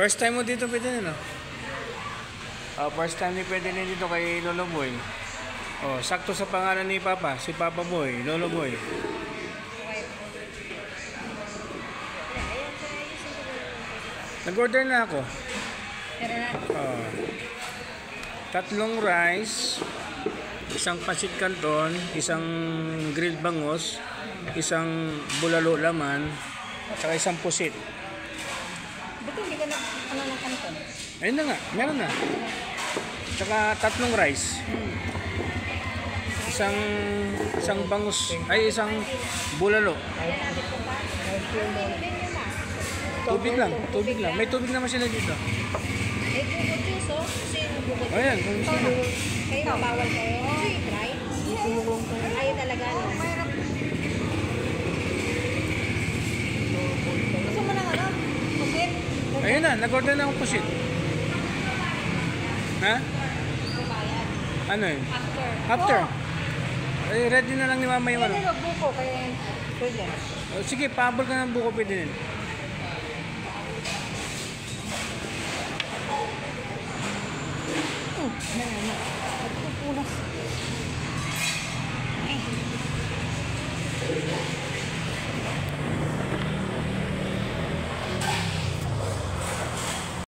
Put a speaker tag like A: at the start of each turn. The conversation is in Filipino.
A: First time mo dito pwede na, no? First time ni pwede na dito kay Lolo Boy. Sakto sa pangalan ni Papa, si Papa Boy, Lolo Boy. Nag-order na ako. Tatlong rice, isang pancit canton, isang grilled bangus, isang bulalo laman, at saka isang pusit.
B: Ba't hindi ka ng canton?
A: Ayun na nga, meron na. Tsaka tatlong rice. Isang bangus, ay isang bulalo. Tubig lang. May tubig naman sila dito.
B: Eh, bukod juice, oh. Kasi yung bukod juice.
A: Ayan, kung sino.
B: Kayo, bawal kayo. Try. Ayaw talaga, no? Gusto mo ng ano? Pusit?
A: Ayun na, nag-order na akong pusit. Ha? Ano yun? After. Ay, ready na lang ni Mama yung ano.
B: Hindi, buko. Kaya pwede.
A: Sige, pahabol ka ng buko, pwede din.